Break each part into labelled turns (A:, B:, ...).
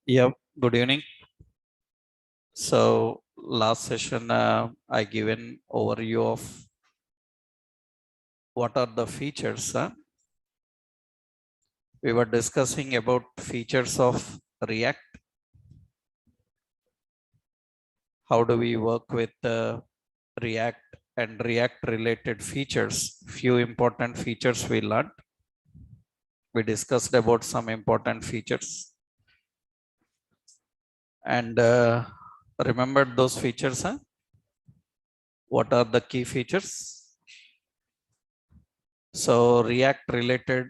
A: Yeah, good evening. So last session, I given overview of what are the features. We were discussing about features of React. How do we work with React and React related features? Few important features we learned. We discussed about some important features. And remembered those features. What are the key features? So React related,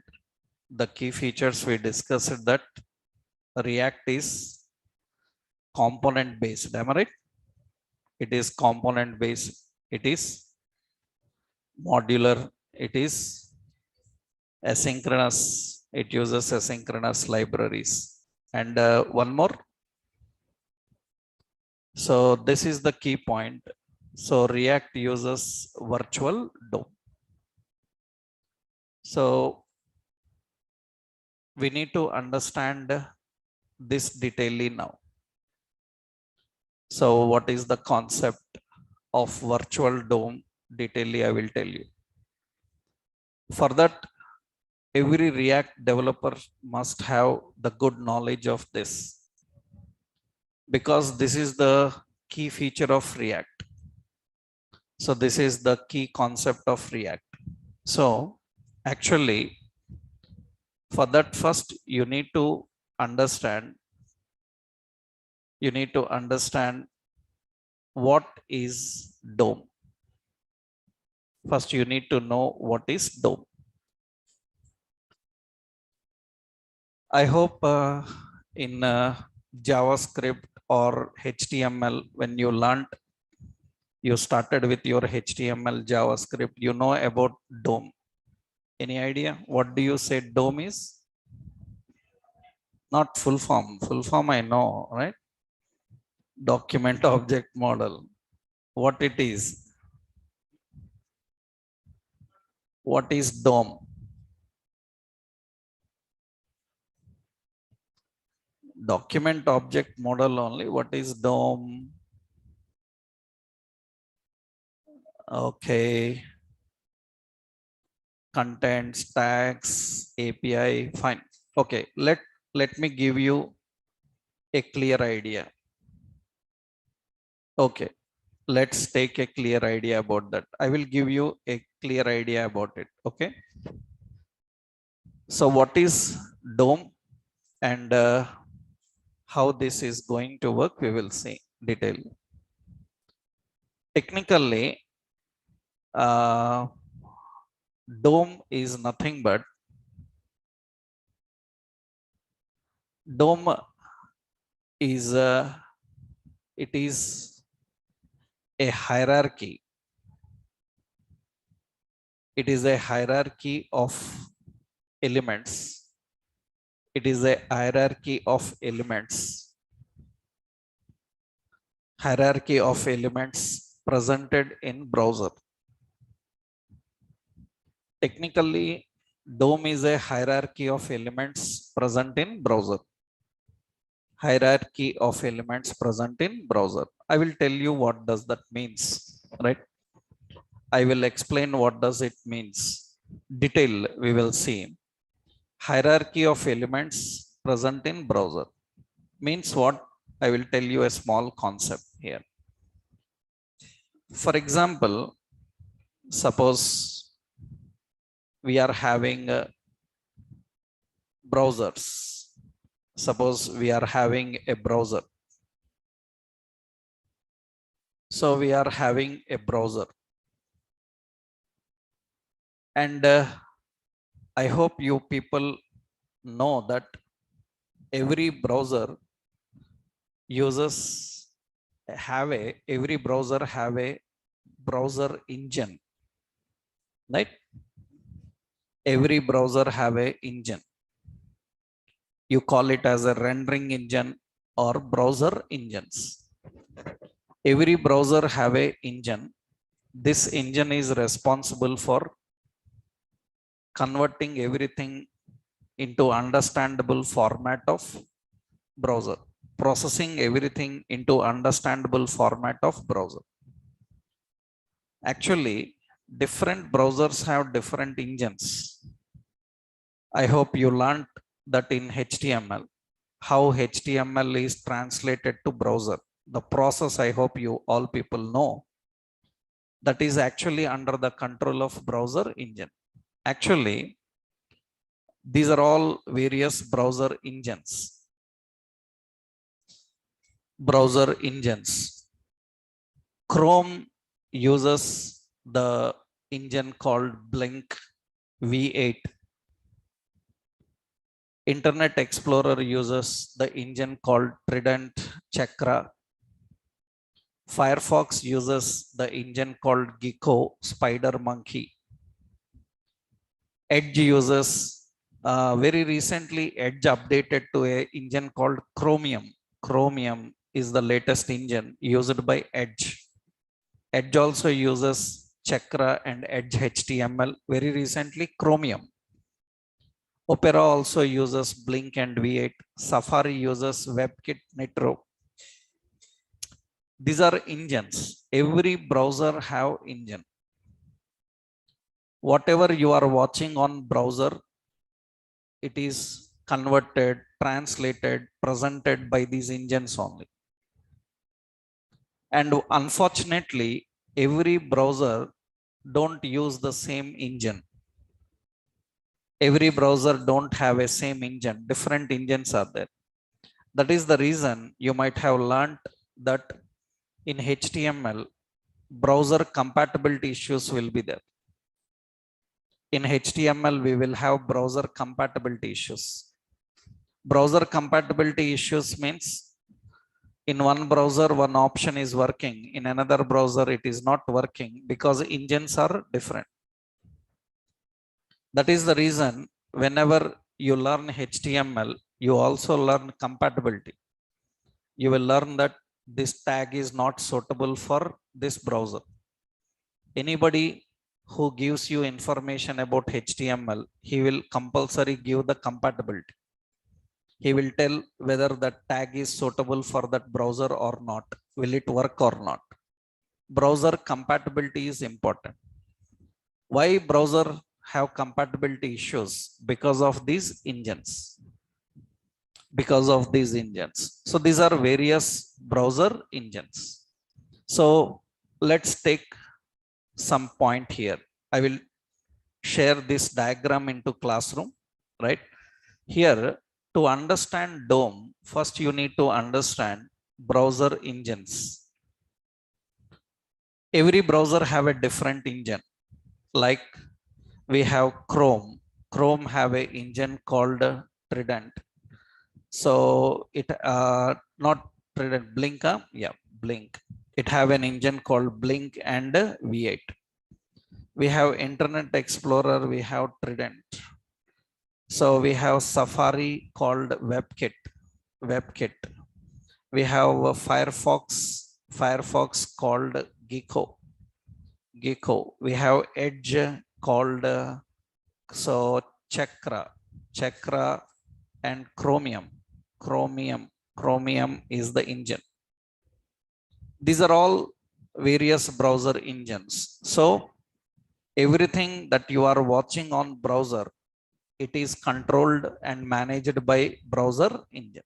A: the key features we discussed that React is component based. Am I right? It is component based. It is modular. It is asynchronous. It uses asynchronous libraries. And one more. So this is the key point. So React uses virtual DOM. So we need to understand this detailedly now. So what is the concept of virtual DOM? Detailedly I will tell you. For that, every React developer must have the good knowledge of this, because this is the key feature of React. So this is the key concept of React. So actually, for that, first you need to understand what is DOM. First you need to know what is DOM. I hope in JavaScript or HTML, when you learned, you started with your HTML, JavaScript, you know about DOM. Any idea what do you say DOM is? Not full form. Full form I know, right? Document object model. What it is? What is DOM? Document object model only. What is DOM? Okay. Contents, tags, API, fine. Okay, let me give you a clear idea. Okay, let's take a clear idea about that. I will give you a clear idea about it. Okay. So what is DOM and how this is going to work, we will see detail. Technically, DOM is nothing but DOM is it is a hierarchy. It is a hierarchy of elements. It is a hierarchy of elements. Hierarchy of elements presented in browser. Technically, DOM is a hierarchy of elements present in browser. Hierarchy of elements present in browser. I will tell you what does that means, right? I will explain what does it means. Detail we will see. Hierarchy of elements present in browser means what? I will tell you a small concept here. For example, suppose we are having browsers. Suppose we are having a browser. So we are having a browser. And I hope you people know that every browser uses every browser have a browser engine, right? Every browser have a engine. You call it as a rendering engine or browser engines. Every browser have a engine. This engine is responsible for converting everything into understandable format of browser. processing everything into understandable format of browser. Actually, different browsers have different engines. I hope you learned that in HTML, how HTML is translated to browser. The process, I hope you all people know, that is actually under the control of browser engine. Actually, these are all various browser engines. Browser engines. Chrome uses the engine called Blink V8. Internet Explorer uses the engine called Trident Chakra. Firefox uses the engine called Gecko Spider Monkey. Edge uses very recently Edge updated to a engine called Chromium. Chromium is the latest engine used by Edge. Edge also uses Chakra and Edge HTML. Very recently Chromium. Opera also uses Blink and V8. Safari uses WebKit Nitro. These are engines. Every browser have engine. Whatever you are watching on browser, it is converted, translated, presented by these engines only. And unfortunately, every browser don't use the same engine. Every browser don't have a same engine. Different engines are there. That is the reason you might have learned that in HTML, browser compatibility issues will be there. In HTML, we will have browser compatibility issues. Browser compatibility issues means in one browser, one option is working. In another browser, it is not working because engines are different. That is the reason whenever you learn HTML, you also learn compatibility. You will learn that this tag is not suitable for this browser. Anybody who gives you information about HTML, he will compulsory give the compatibility. He will tell whether that tag is suitable for that browser or not. Will it work or not? Browser compatibility is important. Why browser have compatibility issues? Because of these engines. Because of these engines. So these are various browser engines. So let's take some point here. I will share this diagram into classroom, right? Here, to understand DOM, first you need to understand browser engines. Every browser have a different engine. Like we have Chrome. Chrome have a engine called Trident. So it not Trident, Blink, yeah, Blink. It have an engine called Blink and V8. We have Internet Explorer, we have Trident. So we have Safari called WebKit. We have Firefox called Gecko. We have Edge called Chakra and Chromium is the engine. These are all various browser engines. So everything that you are watching on browser, it is controlled and managed by browser engine.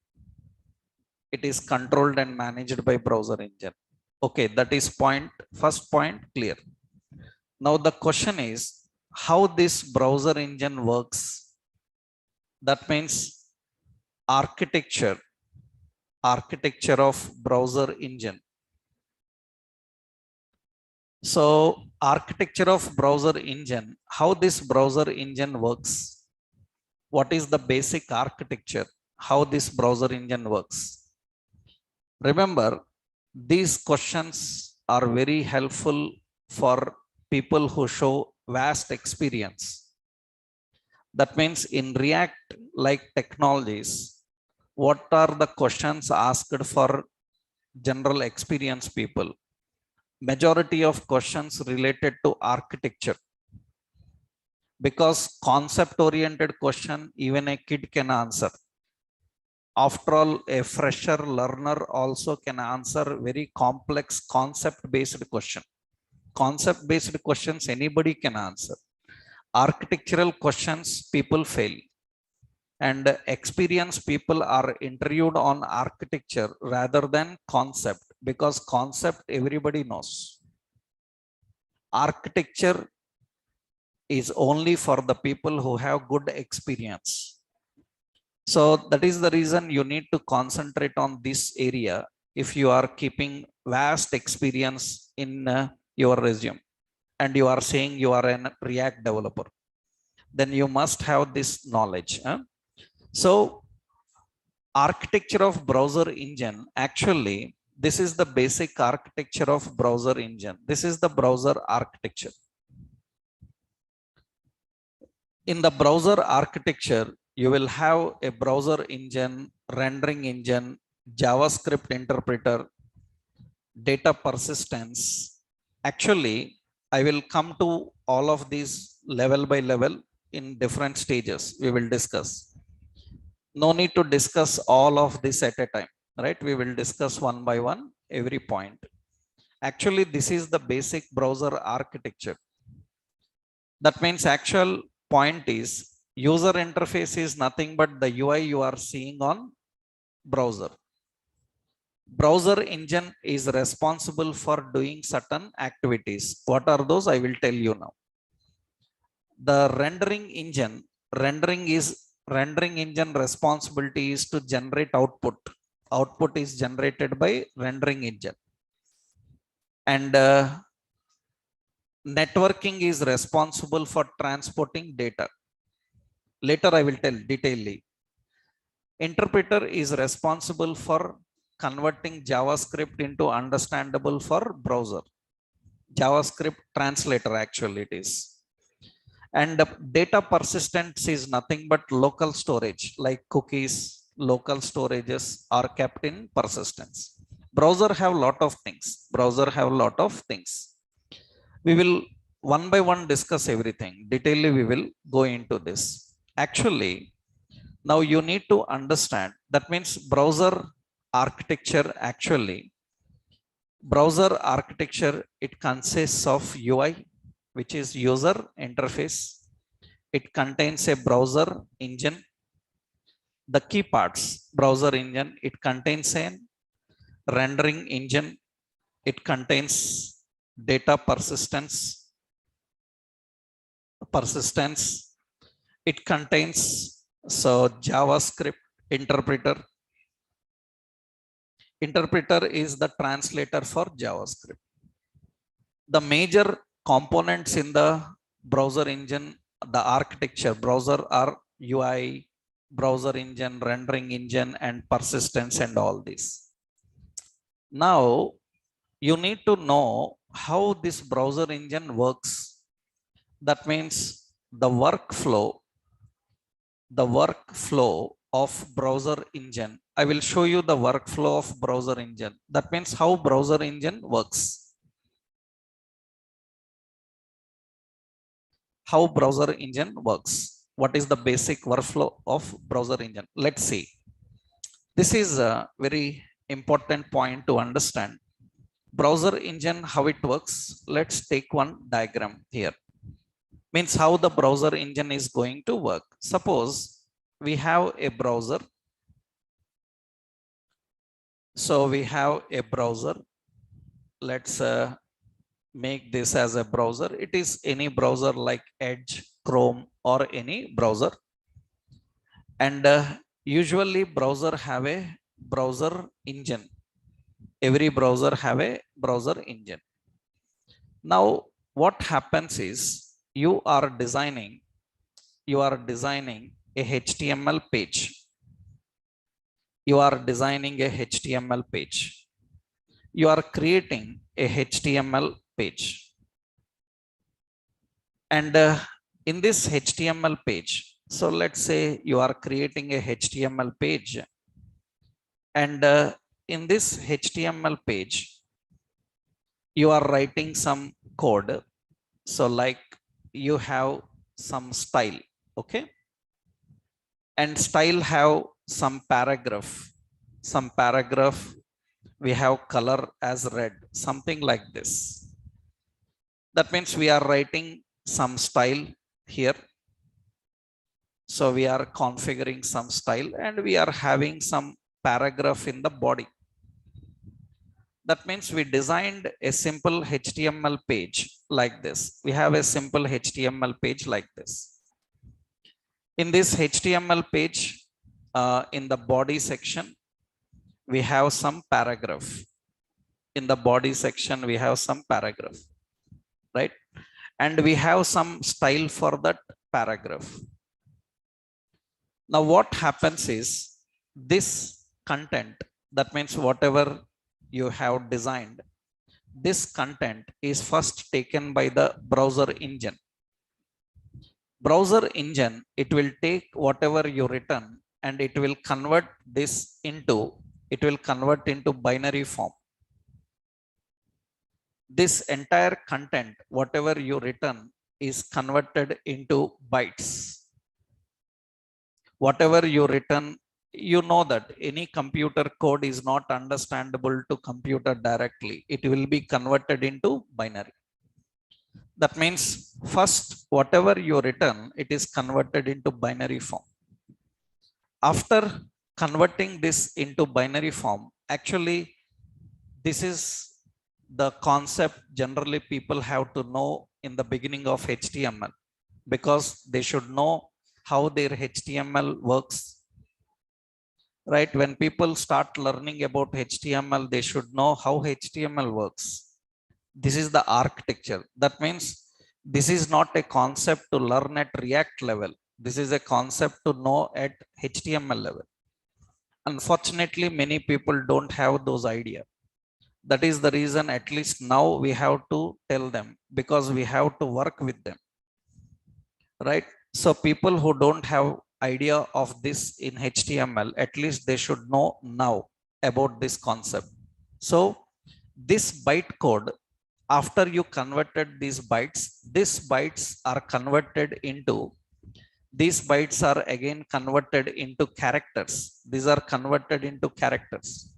A: It is controlled and managed by browser engine. Okay, that is first point clear. Now the question is how this browser engine works. That means architecture of browser engine. So architecture of browser engine, how this browser engine works. What is the basic architecture? How this browser engine works? Remember, these questions are very helpful for people who show vast experience. That means in React like technologies, what are the questions asked for general experience people? Majority of questions related to architecture. Because concept oriented question, even a kid can answer. After all, a fresher learner also can answer very complex concept based question. Concept based questions anybody can answer. Architectural questions people fail, and experienced people are interviewed on architecture rather than concept, because concept everybody knows. Architecture is only for the people who have good experience. So that is the reason you need to concentrate on this area if you are keeping vast experience in your resume and you are saying you are a React developer, then you must have this knowledge. So architecture of browser engine, actually this is the basic architecture of browser engine. This is the browser architecture. In the browser architecture, you will have a browser engine, rendering engine, JavaScript interpreter, data persistence. Actually, I will come to all of these level by level in different stages. We will discuss. No need to discuss all of this at a time, right? We will discuss one by one every point. Actually, this is the basic browser architecture. That means actual point is user interface is nothing but the UI you are seeing on browser. Browser engine is responsible for doing certain activities. What are those? I will tell you now. The rendering engine responsibility is to generate output. Output is generated by rendering engine. And networking is responsible for transporting data. Later I will tell detailedly. Interpreter is responsible for converting JavaScript into understandable for browser. JavaScript translator actually it is. And data persistence is nothing but local storage, like cookies, local storages are kept in persistence. Browser have lot of things. We will one by one discuss everything. Detailedly we will go into this. Actually, now you need to understand, that means browser architecture, it consists of UI, which is user interface. It contains a browser engine. The key parts: browser engine, it contains a rendering engine, it contains data persistence, it contains JavaScript interpreter. Interpreter is the translator for JavaScript. The major components in the browser engine, the architecture, browser are UI, browser engine, rendering engine, and persistence, and all this. Now you need to know how this browser engine works. That means the workflow of browser engine. I will show you the workflow of browser engine. That means how browser engine works. How browser engine works. What is the basic workflow of browser engine? Let's see. This is a very important point to understand. Browser engine, how it works. Let's take one diagram here. Means how the browser engine is going to work. Suppose we have a browser. So we have a browser. Let's make this as a browser. It is any browser like Edge, Chrome, or any browser. And usually browser have a browser engine. Every browser have a browser engine. Now what happens is you are designing a HTML page. You are designing a HTML page. You are creating a HTML page. And in this HTML page, so let's say you are creating a HTML page. And in this HTML page, you are writing some code. So like you have some style, okay? And style have some paragraph we have color as red, something like this. That means we are writing some style here. So we are configuring some style and we are having some paragraph in the body. That means we designed a simple HTML page like this. We have a simple HTML page like this. In this HTML page, in the body section, we have some paragraph. In the body section, we have some paragraph, right? And we have some style for that paragraph. Now, what happens is this content, that means whatever you have designed, this content is first taken by the browser engine. Browser engine, it will take whatever you written and it will convert into binary form. This entire content, whatever you written, is converted into bytes. Whatever you written, you know that any computer code is not understandable to computer directly. It will be converted into binary. That means first, whatever you written, it is converted into binary form. After converting this into binary form, actually, this is the concept generally people have to know in the beginning of HTML, because they should know how their HTML works. Right? When people start learning about HTML, they should know how HTML works. This is the architecture. That means this is not a concept to learn at React level. This is a concept to know at HTML level. Unfortunately, many people don't have those ideas. That is the reason, at least now, we have to tell them, because we have to work with them. Right? So people who don't have idea of this in HTML, at least they should know now about this concept. So this byte code, after you converted these bytes are converted into, these bytes are again converted into characters. These are converted into characters.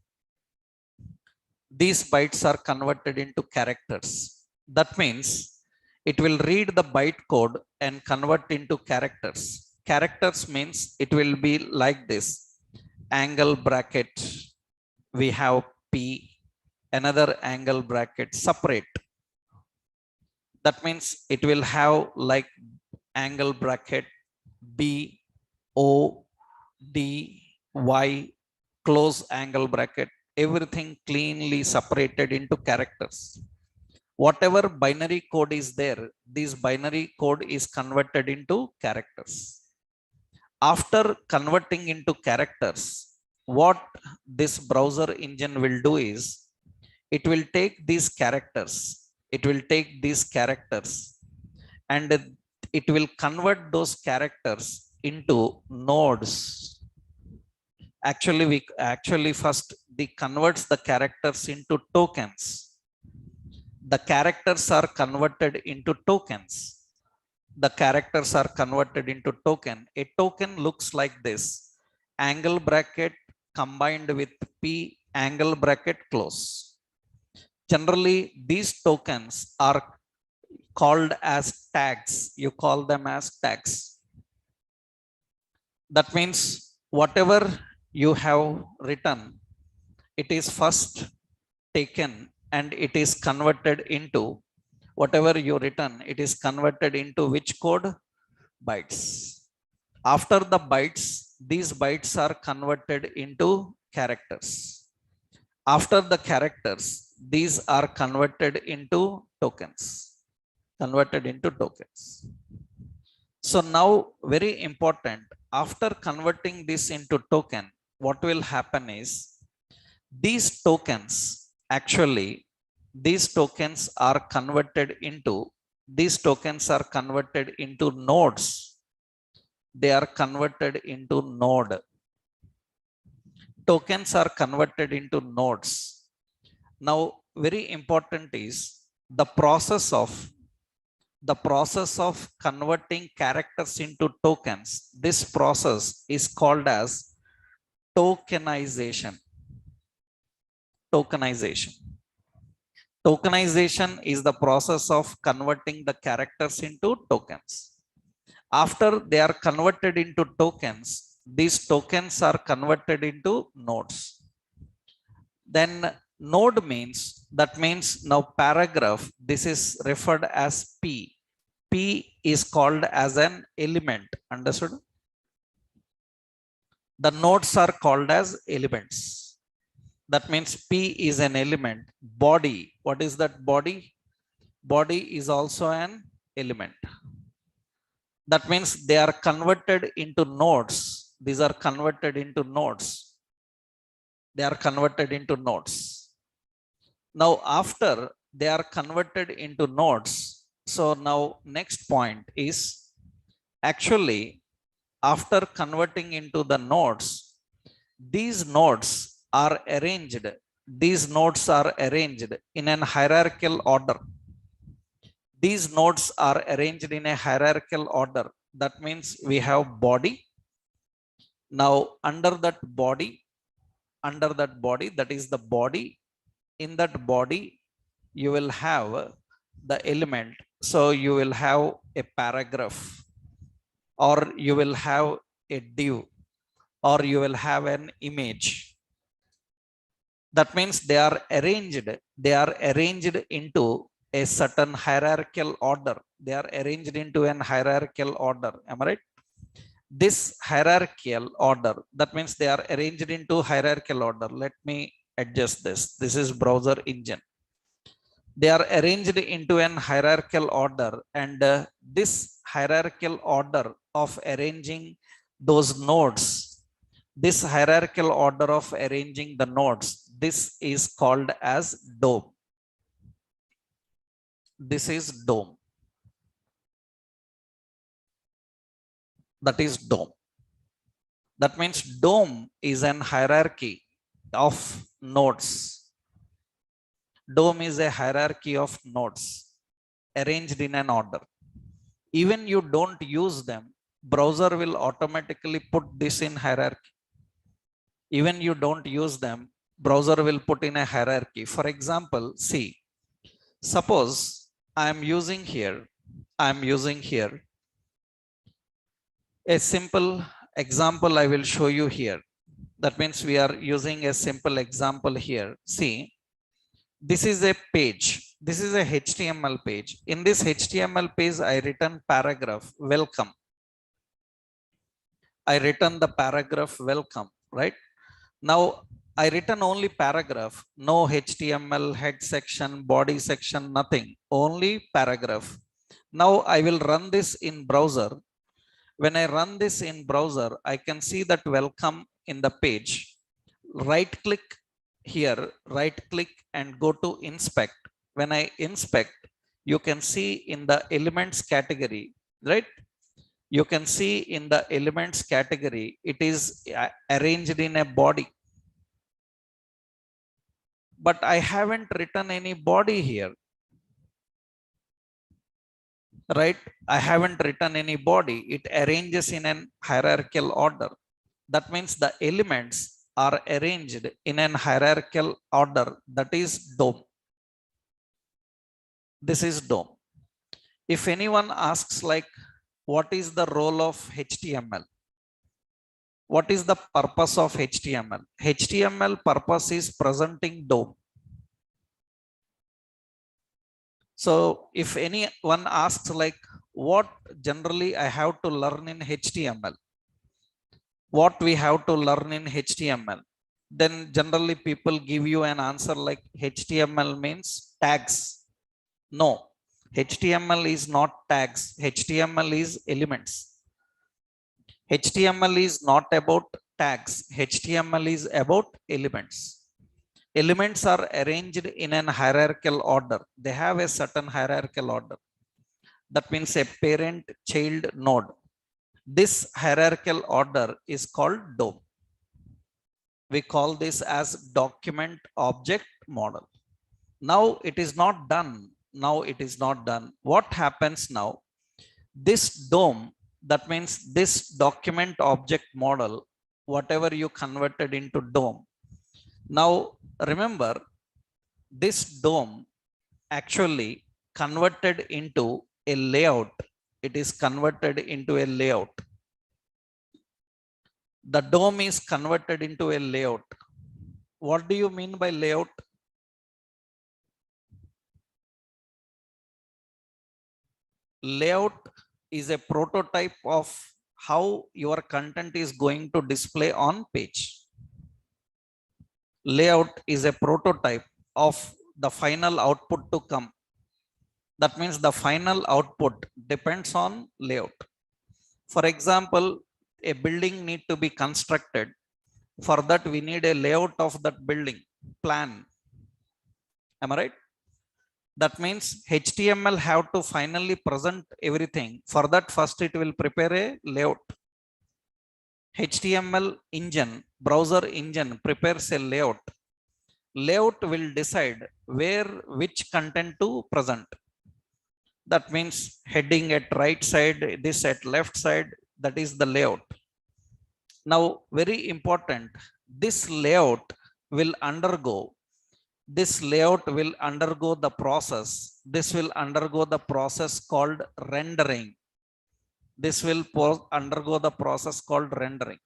A: These bytes are converted into characters. That means it will read the byte code and convert into characters. Characters means it will be like this: angle bracket, we have P, another angle bracket separate. That means it will have like angle bracket B, O, D, Y, close angle bracket, everything cleanly separated into characters. Whatever binary code is there, this binary code is converted into characters. After converting into characters, what this browser engine will do is, it will take these characters, and it will convert those characters into nodes. Actually first they converts the characters into tokens. The characters are converted into tokens. The characters are converted into token. A token looks like this: angle bracket combined with P, angle bracket close. Generally, these tokens are called as tags. You call them as tags. That means whatever you have written, it is first taken and it is converted into, whatever you written, it is converted into which code? Bytes. After the bytes, these bytes are converted into characters. After the characters, these are converted into tokens. So now, very important, after converting this into token, what will happen is, these tokens are converted into nodes. They are converted into node. Tokens are converted into nodes. Now, very important is the process of the process of converting characters into tokens. This process is called as tokenization. Tokenization. Tokenization is the process of converting the characters into tokens. After they are converted into tokens, these tokens are converted into nodes. Then node means, that means now paragraph, this is referred as P. P is called as an element. Understood? The nodes are called as elements. That means P is an element. Body, what is that body? Body is also an element. That means they are converted into nodes. These are converted into nodes. They are converted into nodes. Now, after they are converted into nodes, so now next point is actually after converting into the nodes, these nodes are arranged. These nodes are arranged in an hierarchical order. These nodes are arranged in a hierarchical order. That means we have body. Now, under that body, that is the body. In that body, you will have the element. So you will have a paragraph, or you will have a div, or you will have an image. That means they are arranged into a certain hierarchical order. They are arranged into an hierarchical order. Am I right? This hierarchical order, that means they are arranged into hierarchical order. Let me adjust this. This is browser engine. They are arranged into an hierarchical order, and this hierarchical order of arranging those nodes, this hierarchical order of arranging the nodes, this is called as DOM. This is DOM. That is DOM. That means DOM is an hierarchy of nodes. DOM is a hierarchy of nodes arranged in an order. Even you don't use them, browser will automatically put this in hierarchy. Even you don't use them, browser will put in a hierarchy. For example, see, suppose I am using here a simple example I will show you here. That means we are using a simple example here. See, this is a page. This is a HTML page. In this HTML page, I written paragraph welcome. I written the paragraph welcome, right? Now I written only paragraph, no HTML, head section, body section, nothing, only paragraph. Now I will run this in browser. When I run this in browser, I can see that welcome in the page. Right click here, right click and go to inspect. When I inspect, you can see in the elements category, right? You can see in the elements category, it is arranged in a body. But I haven't written any body here. Right? I haven't written any body. It arranges in an hierarchical order. That means the elements are arranged in an hierarchical order. That is DOM. This is DOM. If anyone asks like, what is the role of HTML? What is the purpose of HTML? HTML purpose is presenting DOM. So if anyone asks like, what generally I have to learn in HTML? What we have to learn in HTML? Then generally people give you an answer like HTML means tags. No, HTML is not tags. HTML is elements. HTML is not about tags. HTML is about elements. Elements are arranged in an hierarchical order. They have a certain hierarchical order. That means a parent-child node. This hierarchical order is called DOM. We call this as document object model. Now it is not done Now it is not done. What happens now? This DOM, that means this document object model, whatever you converted into DOM. Now remember, this DOM actually converted into a layout. It is converted into a layout. The DOM is converted into a layout. What do you mean by layout? Layout is a prototype of how your content is going to display on page. Layout is a prototype of the final output to come. That means the final output depends on layout. For example, a building need to be constructed. For that, we need a layout of that building plan. Am I right? That means HTML have to finally present everything. For that, first it will prepare a layout. HTML engine, browser engine prepares a layout. Layout will decide which content to present. That means heading at right side, this at left side, that is the layout. Now, very important, this layout will undergo the process. This will undergo the process called rendering. This will undergo the process called rendering.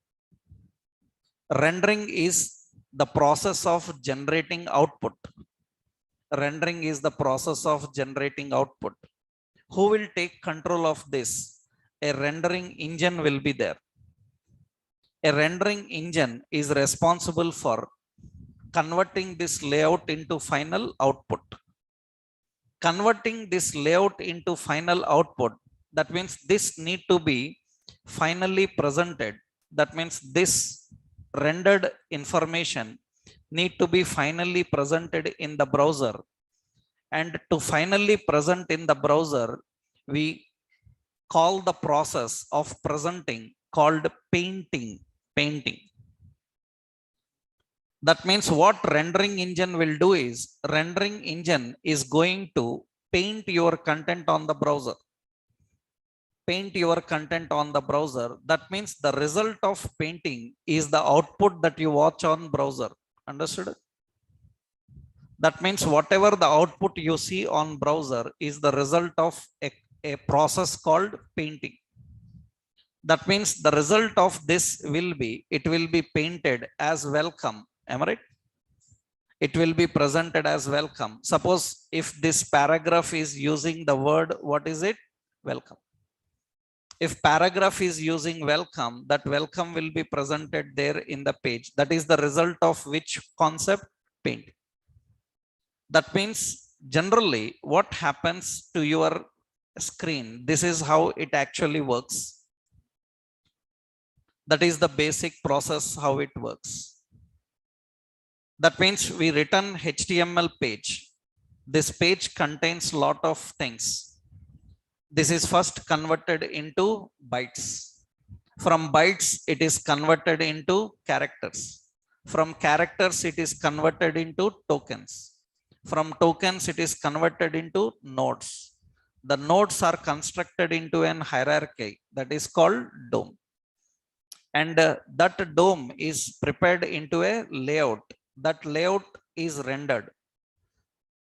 A: Rendering is the process of generating output. Rendering is the process of generating output. Who will take control of this? A rendering engine will be there. A rendering engine is responsible for converting this layout into final output. Converting this layout into final output, that means this need to be finally presented. That means this rendered information need to be finally presented in the browser. And to finally present in the browser, we call the process of presenting called painting. That means what rendering engine will do is, rendering engine is going to paint your content on the browser. Paint your content on the browser. That means the result of painting is the output that you watch on browser. Understood? That means whatever the output you see on browser is the result of a process called painting. That means the result of this will be, it will be painted as welcome. Am I right? It will be presented as welcome. Suppose if this paragraph is using the word, what is it? Welcome. If paragraph is using welcome, that welcome will be presented there in the page. That is the result of which concept? Paint. That means generally what happens to your screen, this is how it actually works. That is the basic process how it works. That means we return HTML page. This page contains lot of things. This is first converted into bytes. From bytes, it is converted into characters. From characters, it is converted into tokens. From tokens, it is converted into nodes. The nodes are constructed into an hierarchy that is called DOM. And that DOM is prepared into a layout. That layout is rendered.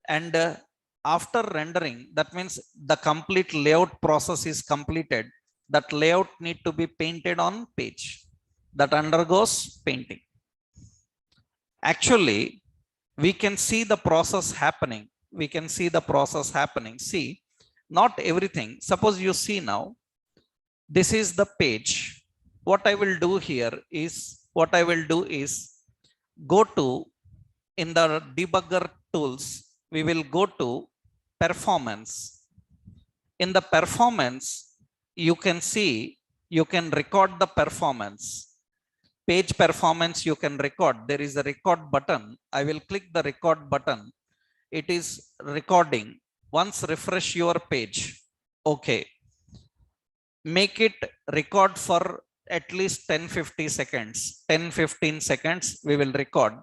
A: And after rendering, that means the complete layout process is completed. That layout need to be painted on page. That undergoes painting. Actually, we can see the process happening. We can see the process happening. See, not everything. Suppose you see now, this is the page. What I will do here is, go to, in the debugger tools, we will go to performance. In the performance, you can see, you can record the performance. Page performance you can record. There is a record button. I will click the record button. It is recording. Once refresh your page. Okay. Make it record for at least 10-15 seconds we will record.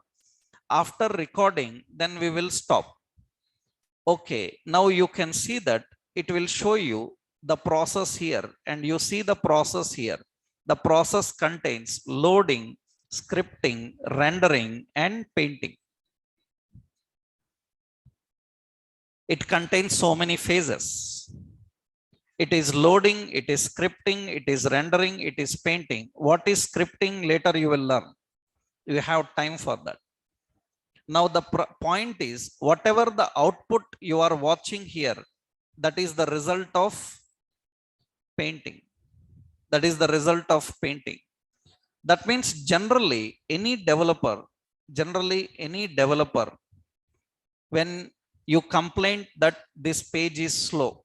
A: After recording, then we will stop. Okay, now you can see that it will show you the process here, and you see the process here. The process contains loading, scripting, rendering, and painting. It contains so many phases. It is loading, it is scripting, it is rendering, it is painting. What is scripting? Later you will learn. You have time for that. Now the point is, whatever the output you are watching here, that is the result of painting. That is the result of painting. That means generally any developer, when you complain that this page is slow,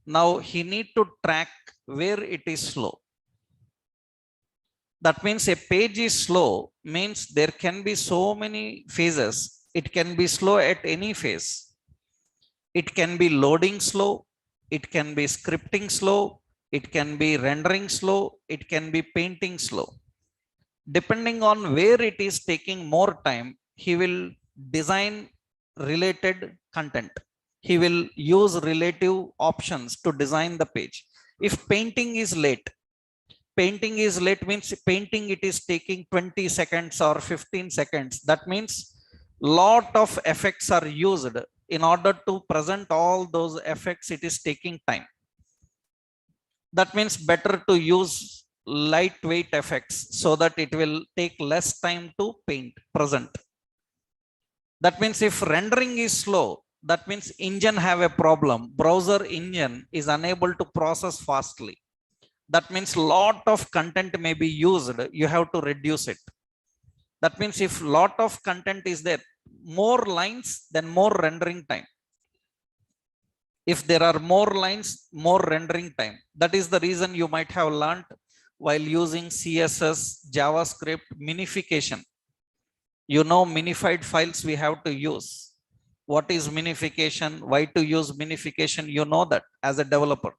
A: now he need to track where it is slow. That means a page is slow means there can be so many phases. It can be slow at any phase. It can be loading slow, it can be scripting slow, it can be rendering slow, it can be painting slow. Depending on where it is taking more time, he will design related content. He will use relative options to design the page. If painting is late means painting it is taking 20 seconds or 15 seconds. That means lot of effects are used. In order to present all those effects, it is taking time. That means better to use lightweight effects so that it will take less time to present. That means if rendering is slow, that means engine have a problem. Browser engine is unable to process fastly. That means lot of content may be used. You have to reduce it. That means if lot of content is there, more lines, then more rendering time. If there are more lines, more rendering time. That is the reason you might have learned while using CSS, JavaScript, minification. You know, minified files we have to use. What is minification? Why to use minification? You know that as a developer,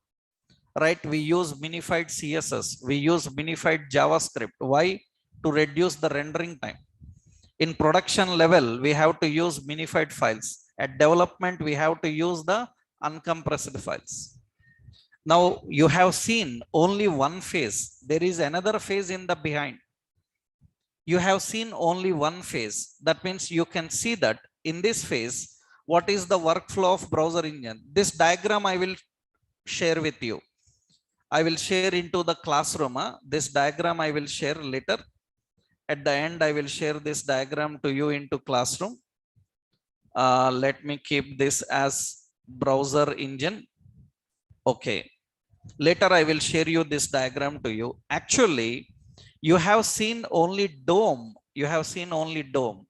A: right? We use minified CSS. We use minified JavaScript. Why? To reduce the rendering time. In production level, we have to use minified files. At development, we have to use the uncompressed files. Now you have seen only one phase. There is another phase in the behind. You have seen only one phase. That means you can see that in this phase, what is the workflow of browser engine? This diagram I will share with you. I will share into the classroom. This diagram I will share later. At the end, I will share this diagram to you into classroom. Let me keep this as browser engine. Okay. Later, I will share you this diagram to you. Actually, you have seen only DOM. You have seen only DOM.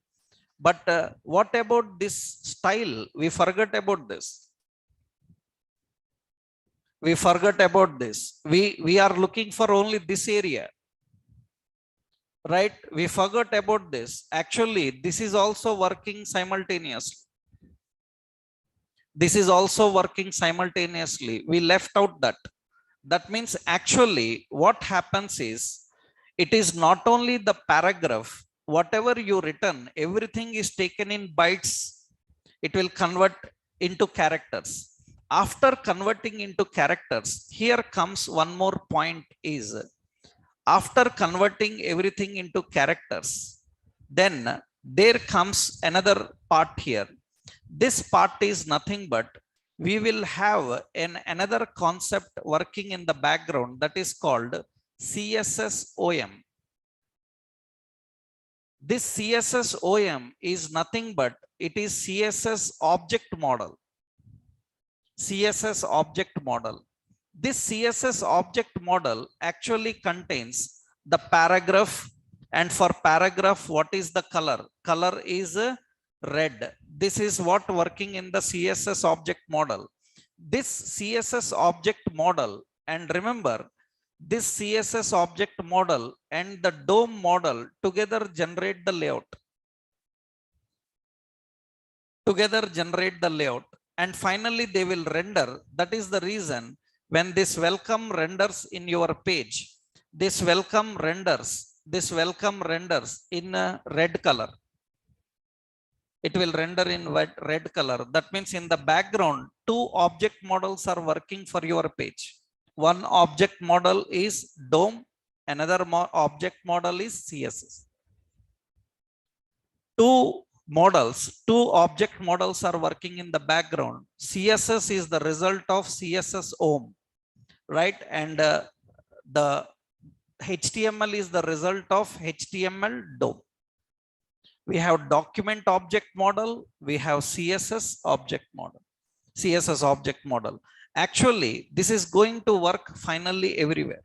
A: But what about this style? We forgot about this. We forgot about this. We are looking for only this area. Right? We forgot about this. Actually, this is also working simultaneously. This is also working simultaneously. We left out that. That means actually what happens is, it is not only the paragraph, whatever you written, everything is taken in bytes. It will convert into characters. After converting into characters, here comes one more point is, after converting everything into characters, then there comes another part here. This part is nothing but we will have another concept working in the background that is called CSS OM. This CSS OM is nothing but it is CSS object model. CSS object model. This CSS object model actually contains the paragraph, and for paragraph, what is the color? Color is red. This is what working in the CSS object model. This CSS object model, and remember, this CSS object model and the DOM model together generate the layout. Together generate the layout, and finally they will render. That is the reason when this welcome renders in your page, this welcome renders in a red color. it will render in red color. That means in the background, two object models are working for your page. One object model is DOM, another object model is CSS. Two object models are working in the background. CSS is the result of CSS OM, right? And the HTML is the result of HTML DOM. We have document object model, we have CSS object model, CSS object model. Actually, this is going to work finally everywhere.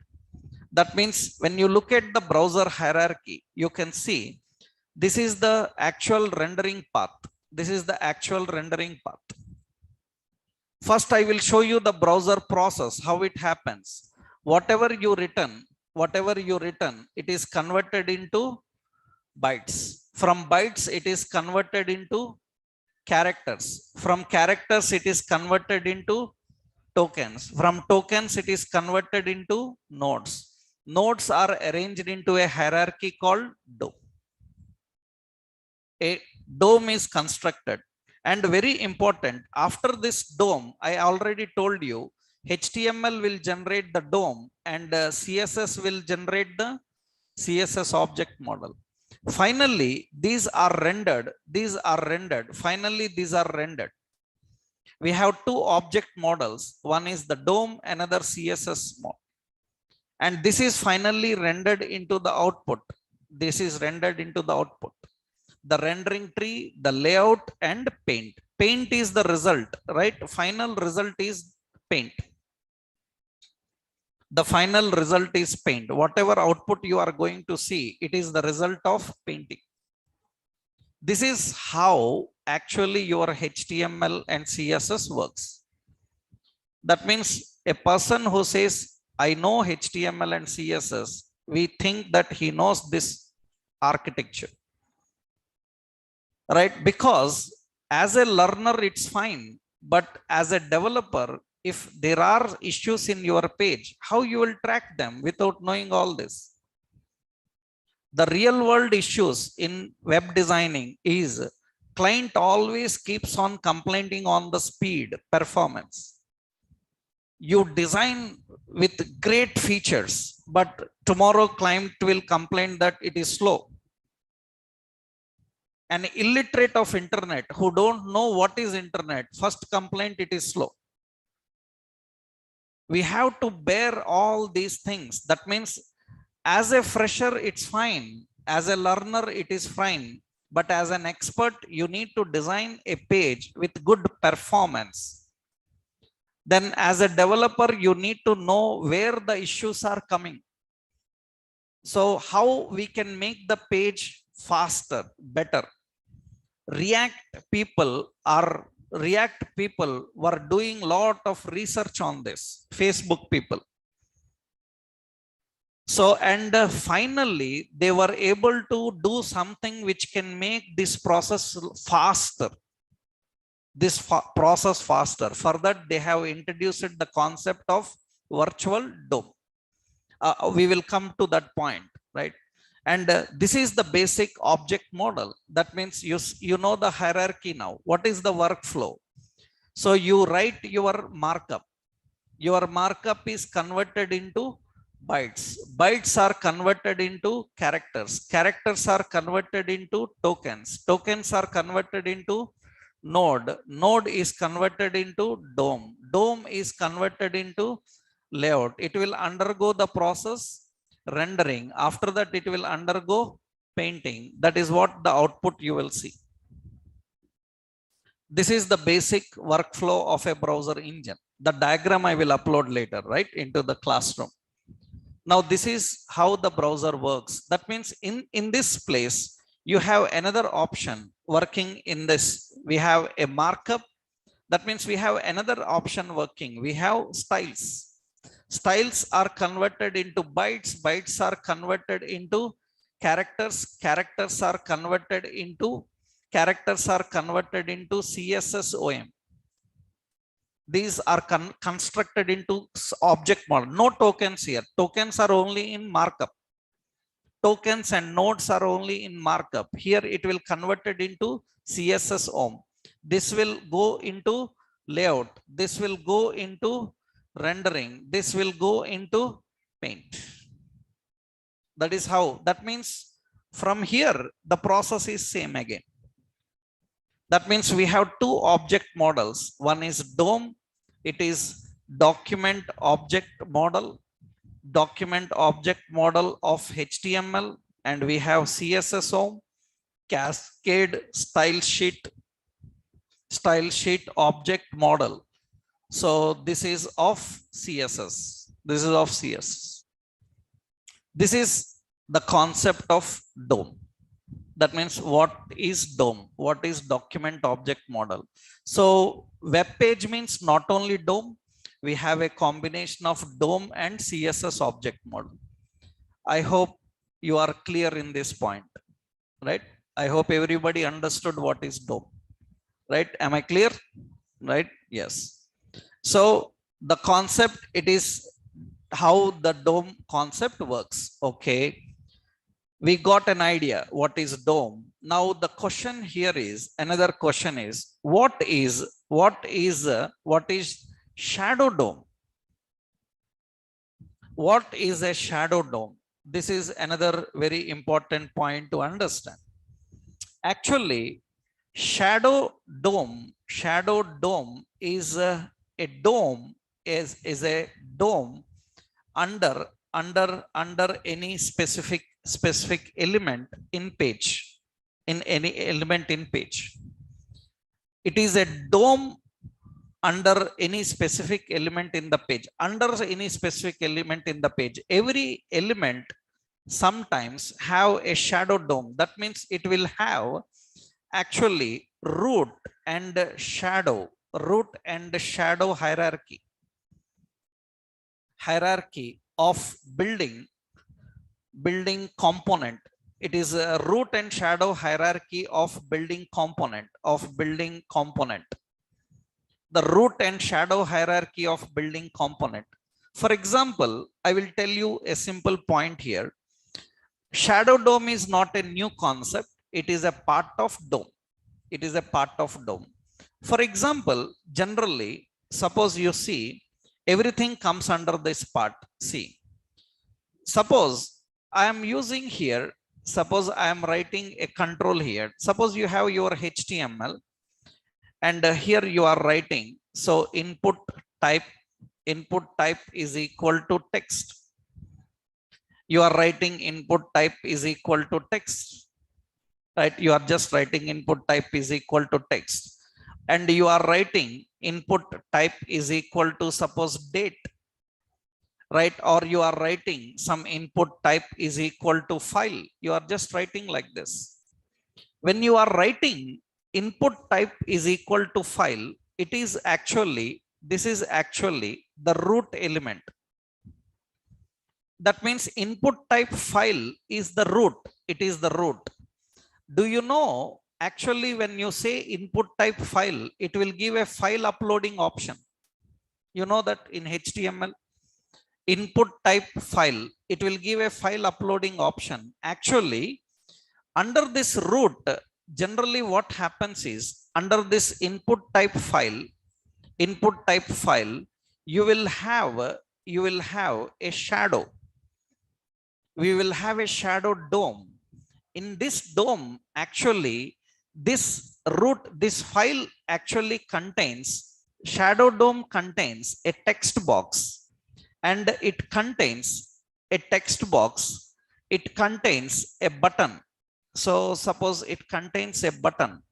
A: That means when you look at the browser hierarchy, you can see this is the actual rendering path. This is the actual rendering path. First, I will show you the browser process, how it happens. Whatever you written, it is converted into bytes. From bytes, it is converted into characters. From characters, it is converted into tokens. From tokens, it is converted into nodes. Nodes are arranged into a hierarchy called DOM. A DOM is constructed. And very important, after this DOM, I already told you, HTML will generate the DOM and CSS will generate the CSS object model. Finally, these are rendered. Finally, these are rendered. We have two object models. One is the DOM, another CSS model. And this is finally rendered into the output. This is rendered into the output. The rendering tree, the layout, and paint. Paint is the result, right? Final result is paint. The final result is paint. Whatever output you are going to see, it is the result of painting. This is how actually your HTML and CSS works. That means a person who says, I know HTML and CSS, we think that he knows this architecture, right? Because as a learner, it's fine. But as a developer, if there are issues in your page, how you will track them without knowing all this? The real world issues in web designing is client always keeps on complaining on the speed, performance. You design with great features, but tomorrow client will complain that it is slow. An illiterate of internet who don't know what is internet, first complaint it is slow. We have to bear all these things. That means as a fresher, it's fine. As a learner, it is fine. But as an expert, you need to design a page with good performance. Then as a developer, you need to know where the issues are coming. So how we can make the page faster, better. React people were doing lot of research on this, Facebook people. So, and finally, they were able to do something which can make this process faster. For that, they have introduced the concept of virtual DOM. We will come to that point, right? And this is the basic object model. That means you know the hierarchy now. What is the workflow? So you write your markup. Your markup is converted into bytes. Bytes are converted into characters. Characters are converted into tokens. Tokens are converted into node. Node is converted into DOM. DOM is converted into layout. It will undergo the process rendering. After that, it will undergo painting. That is what the output you will see. This is the basic workflow of a browser engine. The diagram I will upload later, right, into the classroom. Now, this is how the browser works. That means in this place, you have another option working in this. We have a markup. That means we have another option working. We have styles. Styles are converted into bytes. Bytes are converted into characters. Characters are converted into CSS OM. These are constructed into object model. No tokens here. Tokens are only in markup. Tokens and nodes are only in markup. Here it will converted into CSS home. This will go into layout. This will go into rendering. This will go into paint. That is how. That means from here, the process is same again. That means we have two object models. One is DOM. It is document object model of HTML, and we have CSS home, cascade style sheet object model. So this is of CSS. This is of CSS. This is the concept of DOM. That means what is DOM? What is document object model? So web page means not only DOM, we have a combination of DOM and CSS object model. I hope you are clear in this point, right? I hope everybody understood what is DOM, right? Am I clear? Right? Yes. So the concept, it is how the DOM concept works. Okay. We got an idea what is DOM. Now the question here is, another question is, what is shadow DOM? What is a shadow DOM? This is another very important point to understand. Actually, shadow dome is a dome under any specific element in page, in any element in page. It is a dome under any specific element in the page. Under any specific element in the page, every element sometimes have a shadow DOM. That means it will have actually root and shadow hierarchy of building component. It is a root and shadow hierarchy of building component. The root and shadow hierarchy of building component. For example, I will tell you a simple point here. Shadow DOM is not a new concept. It is a part of DOM. For example, generally, suppose you see everything comes under this part. See, suppose I am using here, suppose I am writing a control here. Suppose you have your HTML and here you are writing. So input type is equal to text. You are writing input type is equal to text, right? You are just writing input type is equal to text, and you are writing input type is equal to suppose date, right? Or you are writing some input type is equal to file. You are just writing like this. When you are writing input type is equal to file, it is actually, this is actually the root element. That means input type file is the root. It is the root. Do you know, actually, when you say input type file, it will give a file uploading option. You know that in HTML, input type file, it will give a file uploading option. Actually, under this root, generally what happens is, under this input type file, you will have a shadow. We will have a shadow DOM. In this DOM, actually, this root, this file actually contains, shadow DOM contains a text box, and it contains a text box. It contains a button. So suppose it contains a button,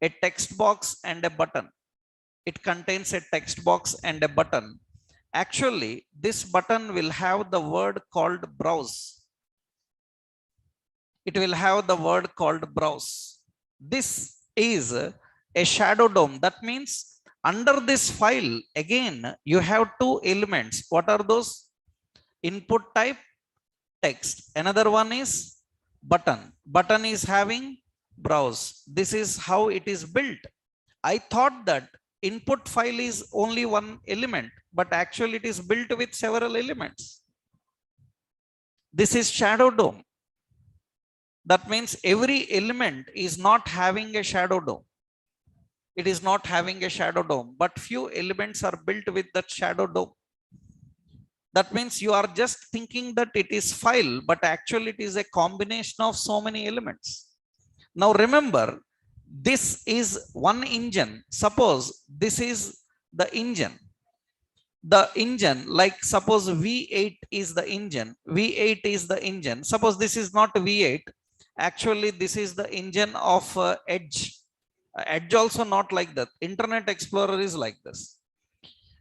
A: a text box and a button. It contains a text box and a button. Actually, this button will have the word called browse. It will have the word called browse. This is a shadow DOM. That means under this file, again, you have two elements. What are those? Input type, text. Another one is button. Button is having browse. This is how it is built. I thought that input file is only one element, but actually it is built with several elements. This is shadow DOM. That means every element is not having a shadow DOM. It is not having a shadow DOM, but few elements are built with that shadow DOM. That means you are just thinking that it is file, but actually it is a combination of so many elements. Now remember, this is one engine. Suppose this is the engine. The engine, like suppose V8 is the engine. V8 is the engine. Suppose this is not V8. Actually, this is the engine of Edge. Edge also not like that. Internet Explorer is like this.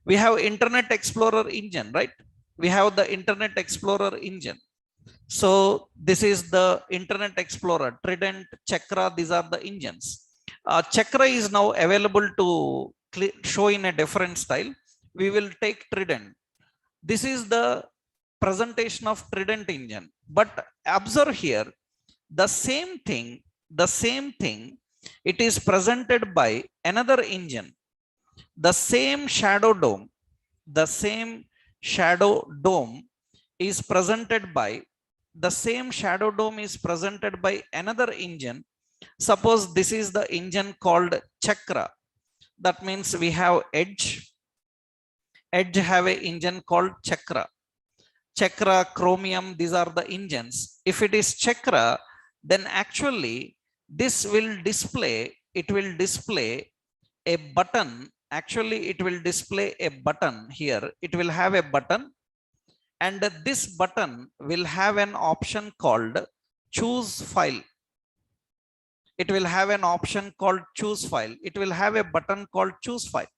A: We have Internet Explorer engine, right? We have the Internet Explorer engine. So this is the Internet Explorer, Trident, Chakra, these are the engines. Chakra is now available to show in a different style. We will take Trident. This is the presentation of Trident engine. But observe here, the same thing, it is presented by another engine. The same shadow DOM is presented by another engine. Suppose this is the engine called Chakra. That means we have Edge have an engine called Chakra. Chakra, Chromium, these are the engines. If it is Chakra, then actually this will display, a button. Actually, it will display a button here. It will have a button, and this button will have an option called choose file. It will have an option called choose file. It will have a button called choose file.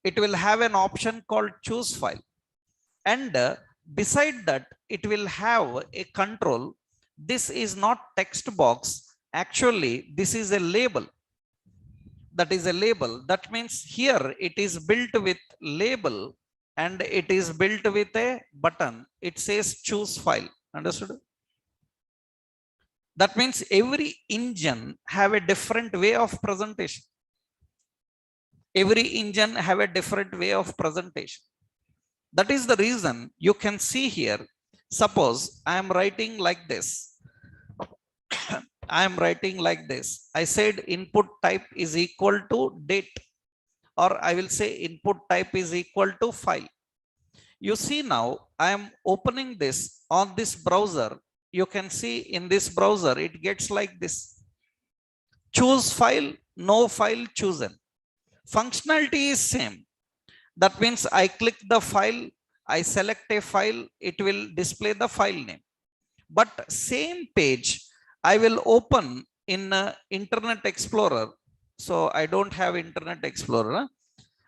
A: It will have an option called choose file. And beside that, it will have a control. This is not text box. Actually, this is a label. That is a label. That means here it is built with label and it is built with a button. It says choose file. Understood? That means every engine have a different way of presentation. Every engine have a different way of presentation. That is the reason you can see here. Suppose I am writing like this. I said input type is equal to date, or I will say input type is equal to file. You see now I am opening this on this browser. You can see in this browser, it gets like this. Choose file, no file chosen. Functionality is same. That means I click the file, I select a file, it will display the file name. But same page, I will open in Internet Explorer. So I don't have Internet Explorer.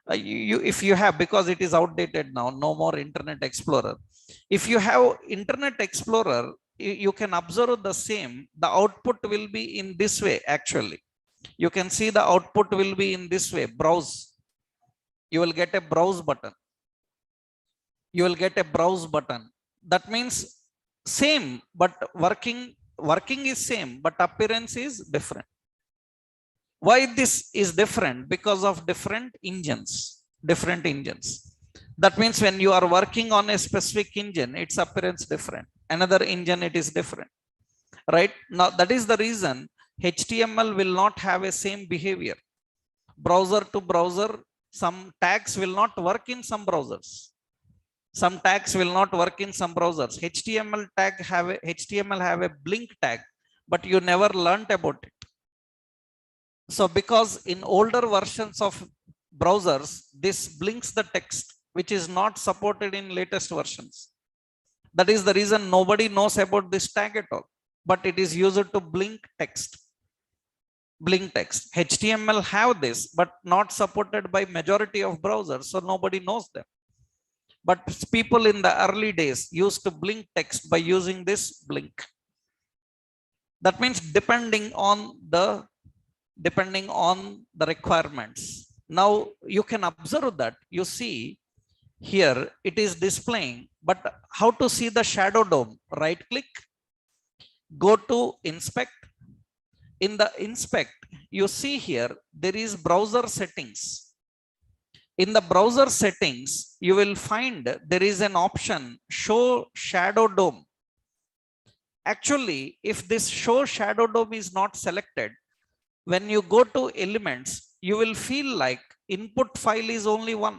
A: If you have, because it is outdated now, no more Internet Explorer. If you have Internet Explorer, you can observe the same. The output will be in this way actually. You can see the output will be in this way. Browse. You will get a browse button. That means same, but working is same, but appearance is different. Why this is different? Because of different engines. That means when you are working on a specific engine, its appearance different. Another engine, it is different. Right? Now that is the reason HTML will not have a same behavior. Browser to browser, some tags will not work in some browsers. HTML have a blink tag, but you never learned about it. So because in older versions of browsers, this blinks the text, which is not supported in latest versions. That is the reason nobody knows about this tag at all, but it is used to blink text. HTML have this, but not supported by majority of browsers, so nobody knows them. But people in the early days used to blink text by using this blink. That means depending on the requirements. Now you can observe that you see here it is displaying, but how to see the shadow DOM? Right click, go to inspect. In the inspect, you see here there is browser settings. In the browser settings, you will find there is an option show shadow DOM. Actually, if this show shadow DOM is not selected, when you go to elements, you will feel like input file is only one.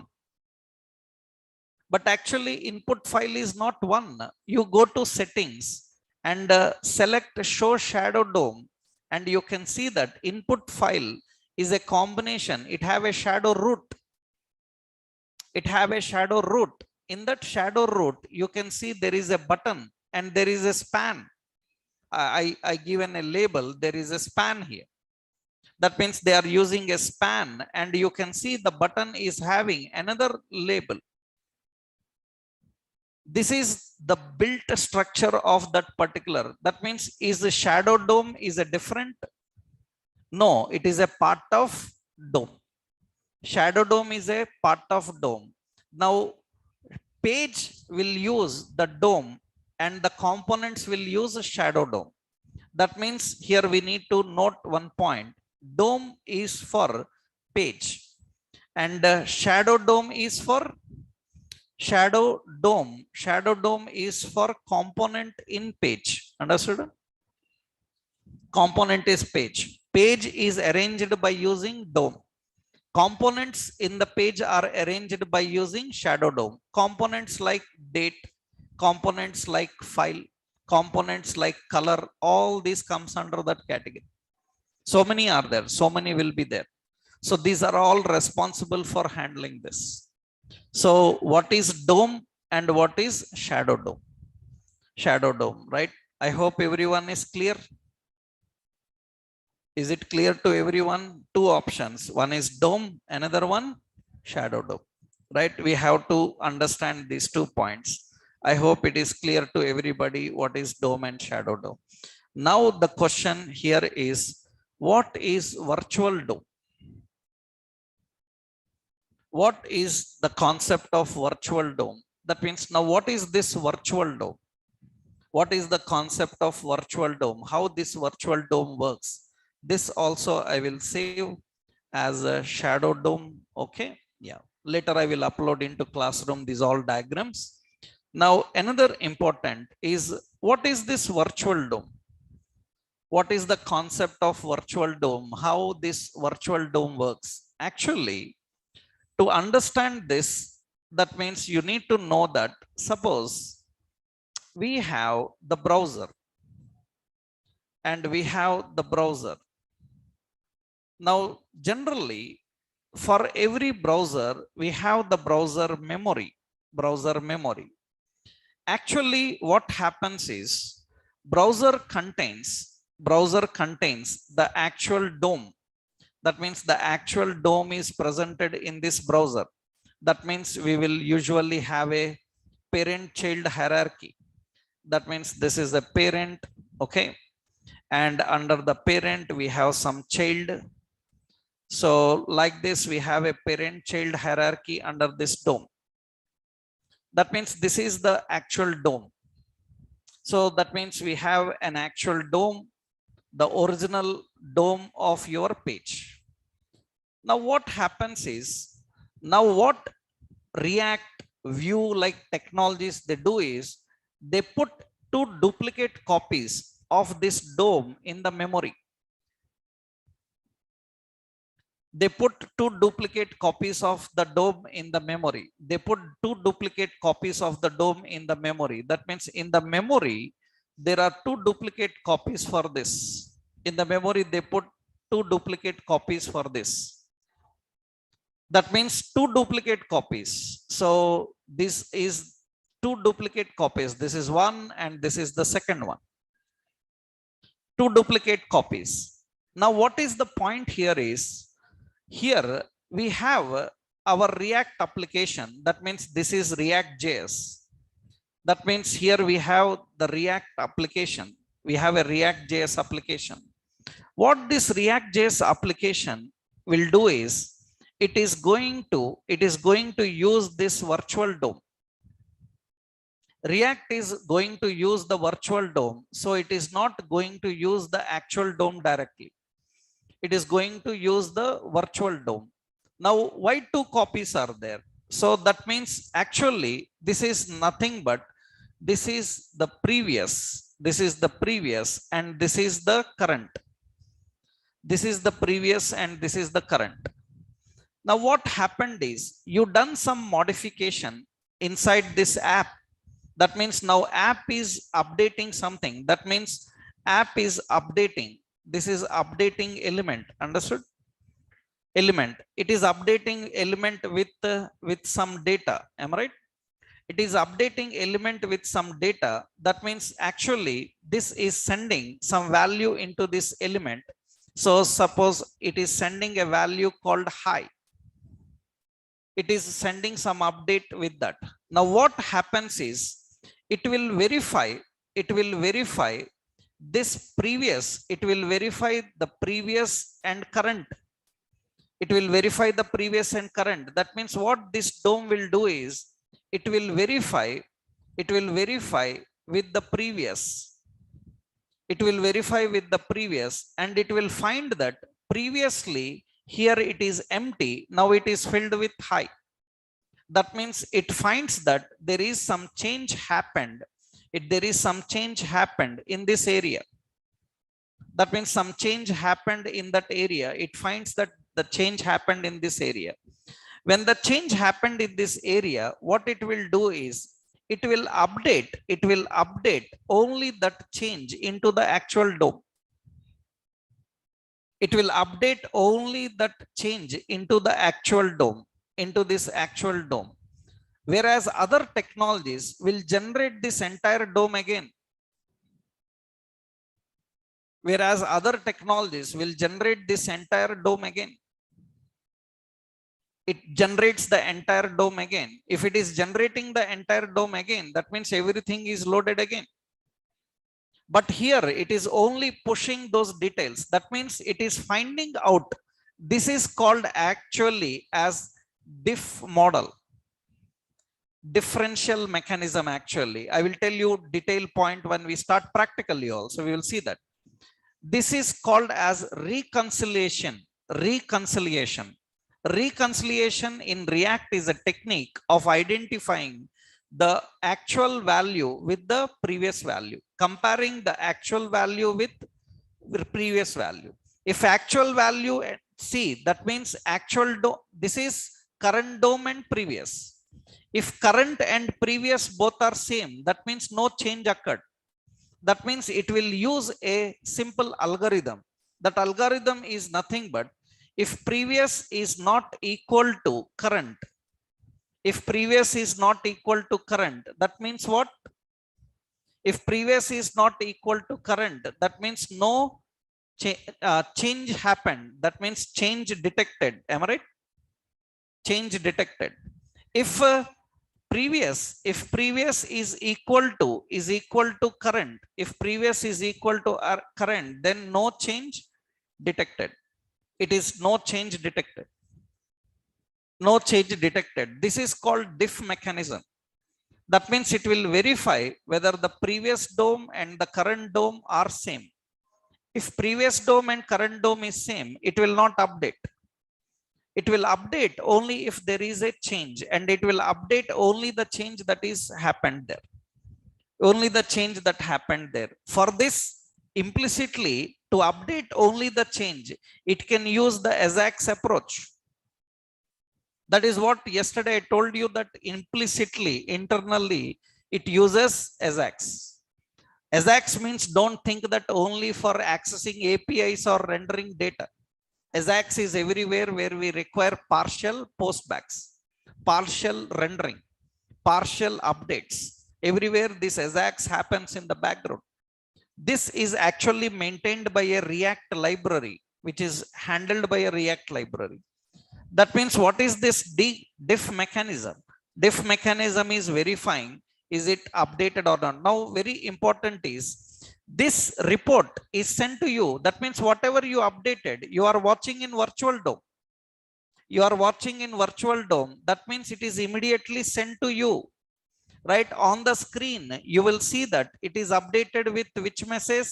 A: But actually input file is not one. You go to settings and select show shadow DOM, and you can see that input file is a combination. It have a shadow root. It have a shadow root. In that shadow root, you can see there is a button and there is a span. I given a label. There is a span here. That means they are using a span, and you can see the button is having another label. This is the built structure of that particular. That means is the shadow DOM is a different? No, it is a part of DOM. Shadow DOM is a part of DOM. Now page will use the DOM and the components will use a shadow DOM. That means here we need to note one point. DOM is for page and shadow DOM is for shadow DOM. Shadow DOM is for component in page. Understood? Component is page. Page is arranged by using DOM. Components in the page are arranged by using shadow DOM. Components like date, components like file, components like color, all this comes under that category. So many are there, so many will be there. So these are all responsible for handling this. So what is DOM and what is shadow DOM? Shadow DOM, right? I hope everyone is clear. Is it clear to everyone? Two options. One is DOM, another one shadow DOM, right? We have to understand these 2 points. I hope it is clear to everybody what is DOM and shadow DOM. Now the question here is, what is virtual DOM? What is the concept of virtual DOM? That means now what is this virtual DOM? What is the concept of virtual DOM? How this virtual DOM works? This also I will save as a shadow DOM. Okay. Yeah. Later I will upload into Classroom these all diagrams. Now another important is, what is this virtual DOM? What is the concept of virtual DOM? How this virtual DOM works? Actually, to understand this, that means you need to know that suppose we have the browser and we have the browser. Now generally for every browser we have the browser memory. Actually what happens is, browser contains the actual DOM. That means the actual DOM is presented in this browser. That means we will usually have a parent-child hierarchy. That means this is a parent, okay? And under the parent, we have some child. So like this, we have a parent-child hierarchy under this DOM. That means this is the actual DOM. So that means we have an actual DOM, the original DOM of your page. Now what happens is, now what React, Vue like technologies they do is, they put 2 duplicate copies of this DOM in the memory. They put 2 duplicate copies of the DOM in the memory. They put 2 duplicate copies of the DOM in the memory. That means in the memory, there are 2 duplicate copies for this. In the memory, they put 2 duplicate copies for this. That means 2 duplicate copies. So this is 2 duplicate copies. This is one and this is the second one. 2 duplicate copies. Now what is the point here is, here we have our React application. That means this is React.js. That means here we have the React application. We have a React.js application. What this React.js application will do is, it is going to use this virtual DOM. React is going to use the virtual DOM, so it is not going to use the actual DOM directly. It is going to use the virtual DOM. Now why 2 copies are there? So that means actually this is nothing but this is the previous. This is the previous and this is the current. This is the previous and this is the current. Now what happened is you done some modification inside this app. That means now app is updating something. That means app is updating. This is updating element. Understood? Element. It is updating element with some data. Am I right? It is updating element with some data. That means actually this is sending some value into this element. So suppose it is sending a value called hi. It is sending some update with that. Now what happens is it will verify this previous, it will verify the previous and current. It will verify the previous and current. That means what this DOM will do is it will verify with the previous. It will verify with the previous and it will find that previously here it is empty. Now it is filled with hi. That means it finds that there is some change happened. There is some change happened in this area. That means some change happened in that area. It finds that the change happened in this area. When the change happened in this area, what it will do is it will update only that change into the actual DOM. It will update only that change into the actual DOM, into this actual DOM. Whereas other technologies will generate this entire DOM again. Whereas other technologies will generate this entire DOM again. It generates the entire DOM again. If it is generating the entire DOM again, that means everything is loaded again. But here it is only pushing those details. That means it is finding out. This is called actually as diff model. Differential mechanism actually. I will tell you detail point when we start practically also. We will see that. This is called as reconciliation. Reconciliation in React is a technique of identifying the actual value with the previous value, comparing the actual value with the previous value. If actual value, see, that means actual this is current DOM and previous. If current and previous both are same, that means no change occurred. That means it will use a simple algorithm. That algorithm is nothing but if previous is not equal to current. If previous is not equal to current, that means what? If previous is not equal to current, that means no change happened. That means change detected. Am I right? Change detected. If previous is equal to current, if previous is equal to current, then no change detected. It is no change detected. No change detected. This is called diff mechanism. That means it will verify whether the previous DOM and the current DOM are same. If previous DOM and current DOM is same, it will not update. It will update only if there is a change, and it will update only the change that is happened there. Only the change that happened there. For this, implicitly, to update only the change, it can use the AJAX approach. That is what yesterday I told you, that implicitly, internally, it uses AJAX. AJAX means don't think that only for accessing APIs or rendering data. AJAX is everywhere where we require partial postbacks, partial rendering, partial updates. Everywhere this AJAX happens in the background. This is actually maintained by a React library, which is handled by a React library. That means what is this diff mechanism? Diff mechanism is verifying is it updated or not. Now very important is this report is sent to you. That means whatever you updated, you are watching in virtual DOM. You are watching in virtual DOM. That means it is immediately sent to you. Right on the screen, you will see that it is updated with which message?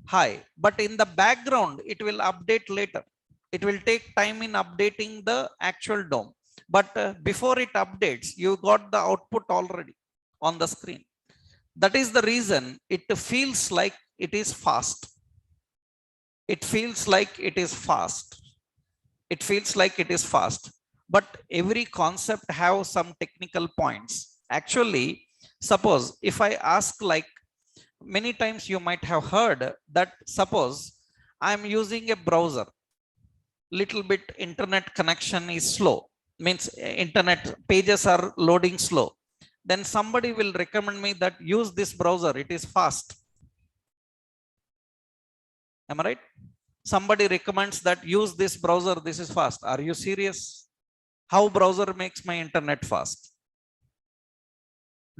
A: Hi. But in the background, it will update later. It will take time in updating the actual DOM. But before it updates, you got the output already on the screen. That is the reason it feels like it is fast. It feels like it is fast. It feels like it is fast. But every concept have some technical points. Actually, suppose if I ask, like many times you might have heard that, suppose I am using a browser, little bit internet connection is slow, means internet pages are loading slow, then somebody will recommend me that use this browser, it is fast. Am I right? Somebody recommends that use this browser, this is fast. Are you serious? How browser makes my internet fast?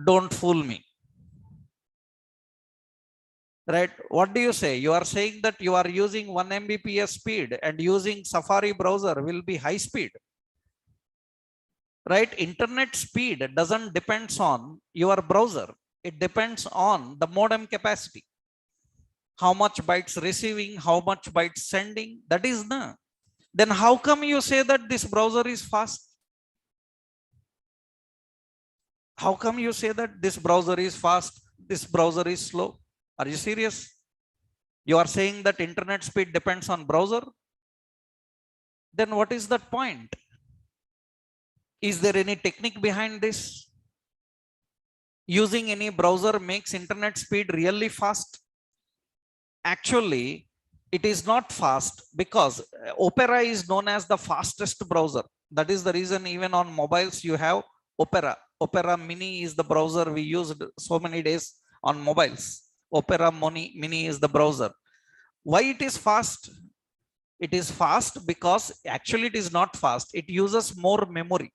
A: Don't fool me. Right? What do you say? You are saying that you are using 1 Mbps speed and using Safari browser will be high speed. Right? Internet speed doesn't depends on your browser. It depends on the modem capacity. How much bytes receiving, how much bytes sending, that is the. Then how come you say that this browser is fast? How come you say that this browser is fast, this browser is slow? Are you serious? You are saying that internet speed depends on browser? Then what is that point? Is there any technique behind this? Using any browser makes internet speed really fast? Actually, it is not fast, because Opera is known as the fastest browser. That is the reason even on mobiles you have Opera. Opera Mini is the browser we used so many days on mobiles. Opera Mini is the browser. Why it is fast? It is fast because actually it is not fast. It uses more memory.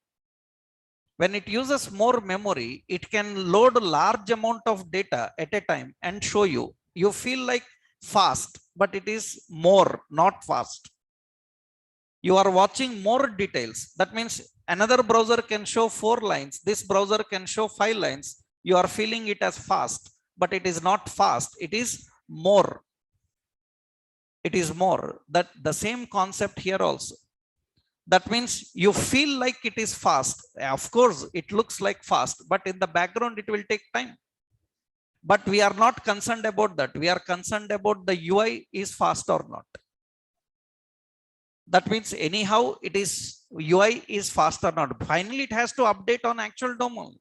A: When it uses more memory, it can load a large amount of data at a time and show you. You feel like fast, but it is more, not fast. You are watching more details. That means another browser can show 4 lines. This browser can show 5 lines. You are feeling it as fast, but it is not fast. It is more. It is more. That the same concept here also. That means you feel like it is fast. Of course, it looks like fast, but in the background, it will take time. But we are not concerned about that. We are concerned about the UI is fast or not. That means anyhow, it is UI is fast or not. Finally, it has to update on actual DOM.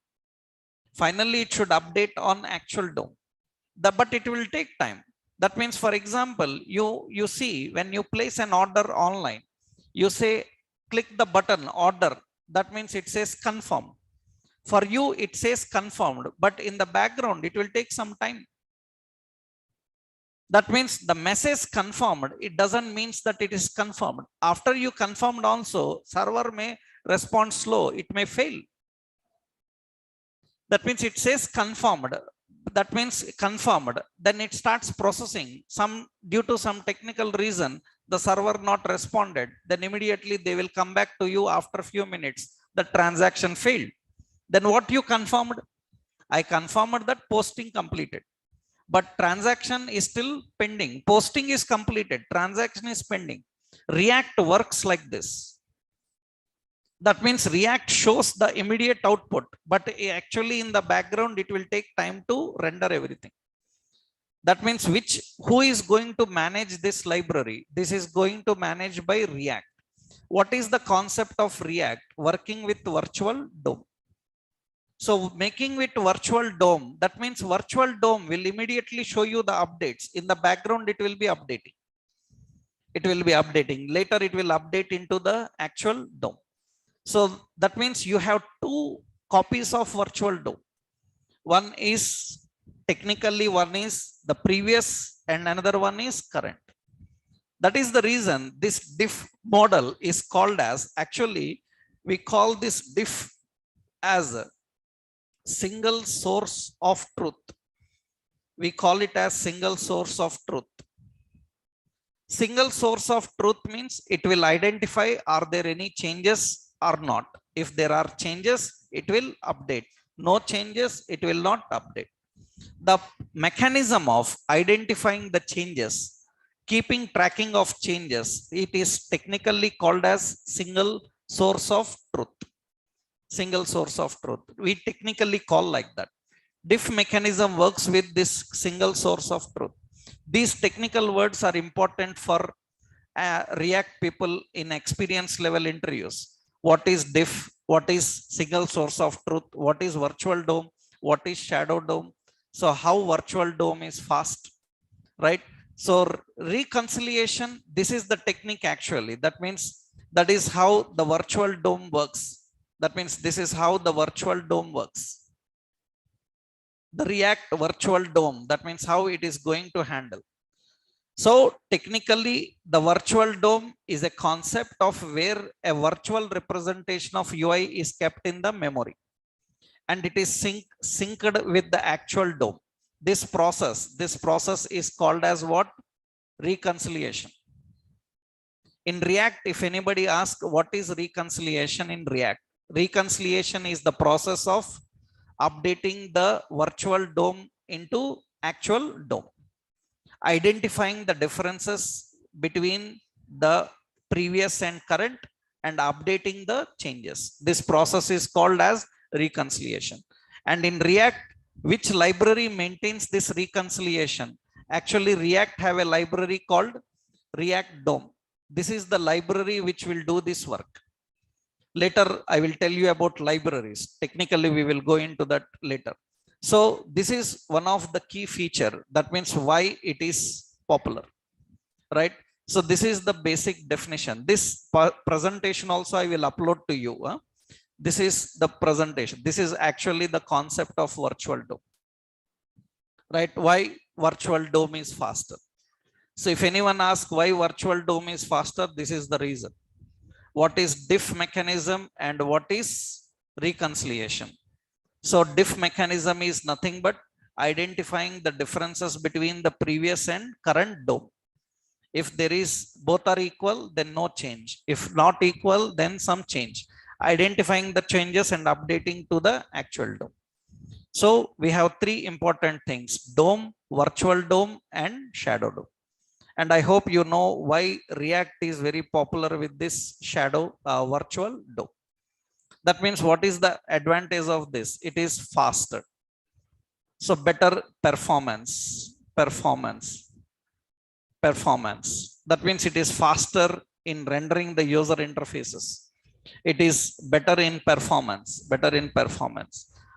A: Finally, it should update on actual DOM. But it will take time. That means, for example, you see when you place an order online, you say, click the button order. That means it says confirm. For you, it says confirmed, but in the background, it will take some time. That means the message confirmed, it doesn't mean that it is confirmed. After you confirmed also, server may respond slow, it may fail. That means it says confirmed. That means confirmed. Then it starts processing. Due to some technical reason, the server not responded. Then immediately they will come back to you after a few minutes. The transaction failed. Then what you confirmed? I confirmed that posting completed. But transaction is still pending. Posting is completed. Transaction is pending. React works like this. That means React shows the immediate output, but actually in the background, it will take time to render everything. That means who is going to manage this library? This is going to manage by React. What is the concept of React? Working with virtual DOM. So making it virtual DOM, that means virtual DOM will immediately show you the updates. In the background, it will be updating. It will be updating. Later, it will update into the actual DOM. So that means you have 2 copies of virtual DOM. One is technically, one is the previous and another one is current. That is the reason this diff model is called as, actually, we call this diff as a single source of truth. We call it as single source of truth. Single source of truth means it will identify, are there any changes or not? If there are changes, it will update. No changes, it will not update. The mechanism of identifying the changes, keeping tracking of changes, it is technically called as single source of truth. Single source of truth. We technically call like that. Diff mechanism works with this single source of truth. These technical words are important for React people in experience level interviews. What is diff? What is single source of truth? What is virtual DOM? What is shadow DOM? So how virtual DOM is fast, right? So reconciliation, this is the technique actually. That means that is how the virtual DOM works. That means this is how the virtual DOM works. The React virtual DOM, that means how it is going to handle. So technically, the virtual DOM is a concept of where a virtual representation of UI is kept in the memory and it is synced with the actual DOM. This process is called as what? Reconciliation. In React, if anybody asks what is reconciliation in React, reconciliation is the process of updating the virtual DOM into actual DOM, identifying the differences between the previous and current and updating the changes. This process is called as reconciliation. And in React, which library maintains this reconciliation? Actually, React have a library called React DOM. This is the library which will do this work. Later, I will tell you about libraries. Technically, we will go into that later. So this is one of the key feature. That means why it is popular, right? So this is the basic definition. This presentation also I will upload to you. This is the presentation. This is actually the concept of virtual DOM, right? Why virtual DOM is faster. So if anyone asks why virtual DOM is faster, this is the reason. What is diff mechanism and what is reconciliation? So diff mechanism is nothing but identifying the differences between the previous and current DOM. If there is both are equal, then no change. If not equal, then some change. Identifying the changes and updating to the actual DOM. So we have three important things: DOM, virtual DOM, and shadow DOM. And I hope you know why React is very popular with this shadow virtual DOM. That means what is the advantage of this? It is faster. So better performance. That means it is faster in rendering the user interfaces. It is better in performance.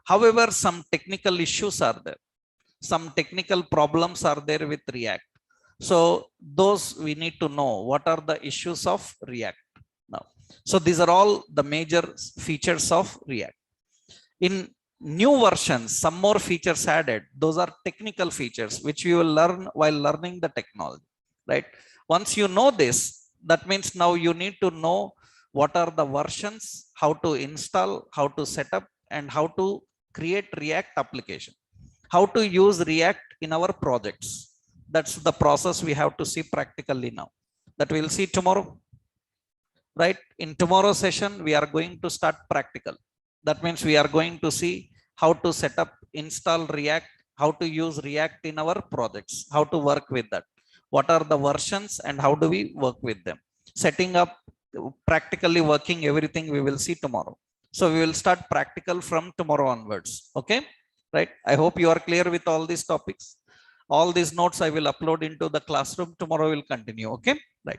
A: However, some technical issues are there. Some technical problems are there with React. So those we need to know what are the issues of React now. So these are all the major features of React. In new versions, some more features added. Those are technical features which you will learn while learning the technology, right? Once you know this, that means now you need to know what are the versions, how to install, how to set up, and how to create React application, how to use React in our projects. That's the process we have to see practically now. That we'll see tomorrow, right? In tomorrow's session, we are going to start practical. That means we are going to see how to set up, install React, how to use React in our projects, how to work with that. What are the versions and how do we work with them? Setting up, practically working everything we will see tomorrow. So we will start practical from tomorrow onwards. Okay, right? I hope you are clear with all these topics. All these notes I will upload into the classroom. Tomorrow will continue. Okay, right?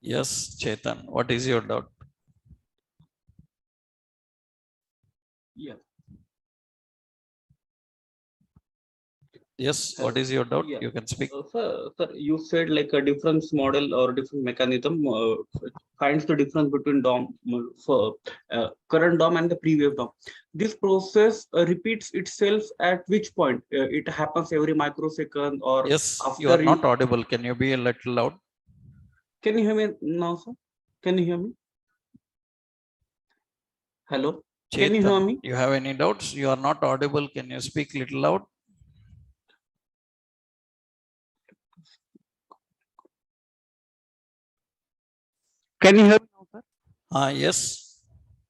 A: Yes, Chetan, what is your doubt?
B: Yeah.
A: Yes, what is your doubt?
B: Yeah.
A: You can speak.
B: Sir, you said like a difference model or different mechanism finds the difference between DOM for current DOM and the previous DOM. This process repeats itself at which point? It happens every microsecond or
A: Yes, you are
B: after
A: not
B: you.
A: audible. Can you be a little loud?
B: Can you hear me now, sir? Can you hear me? Hello? Can you hear
A: Chetan,
B: me?
A: you have any doubts? You are not audible. Can you speak little loud?
B: Can you hear me now, sir?
A: Yes.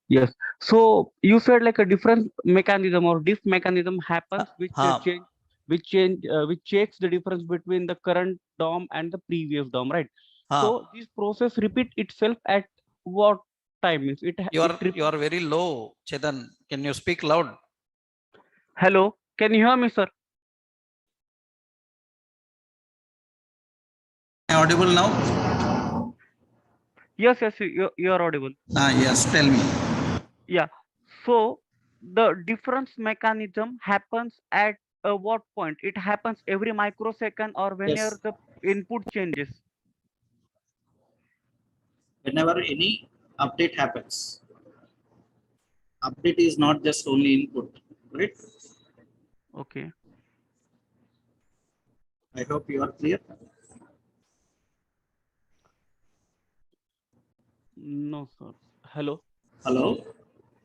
B: Yes. So you said like a different mechanism or diff mechanism happens
A: Huh.
B: which checks the difference between the current DOM and the previous DOM, right?
A: Huh.
B: So this process repeat itself at what time? Means it
A: You are very low, Chetan. Can you speak loud?
B: Hello, can you hear me, sir?
A: Am I audible now?
B: Yes, yes, you are audible.
A: Yes, tell me.
B: Yeah. So the difference mechanism happens at what point? It happens every microsecond or whenever
A: Yes.
B: the input changes.
A: Whenever any update happens, update is not just only input, right?
B: Okay.
A: I hope you are clear.
B: No, sir. Hello.
A: Hello.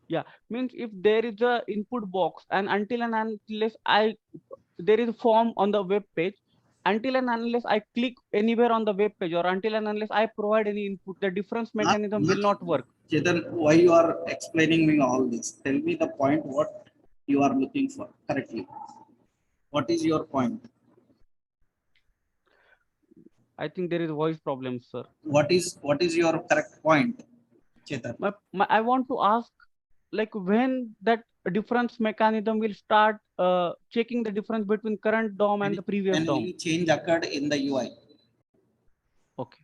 B: Yeah, means if there is a input box and until and unless there is a form on the web page, until and unless I click anywhere on the web page or until and unless I provide any input, the difference mechanism
A: Not
B: will not work.
A: Chetan, why you are explaining me all this? Tell me the point what you are looking for correctly. What is your point?
B: I think there is voice problem, sir.
A: What is your correct point, Chetan?
B: I want to ask, like when that difference mechanism will start checking the difference between current DOM and the previous
A: When
B: DOM.
A: any change occurred in the UI.
B: Okay.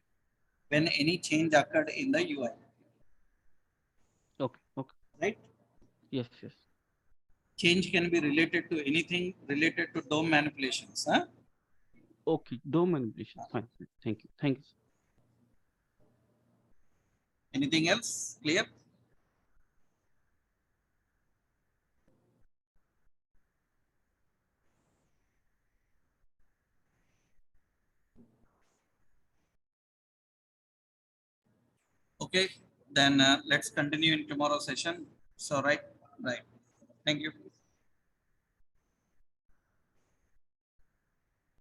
A: When any change occurred in the UI.
B: Okay. Okay.
A: Right?
B: Yes. Yes.
A: Change can be related to anything related to DOM manipulations. Huh?
B: Okay. DOM manipulation. Fine. Thank you. Thank you.
A: Anything else? Clear? Okay, then let's continue in tomorrow's session. So, right. Thank you.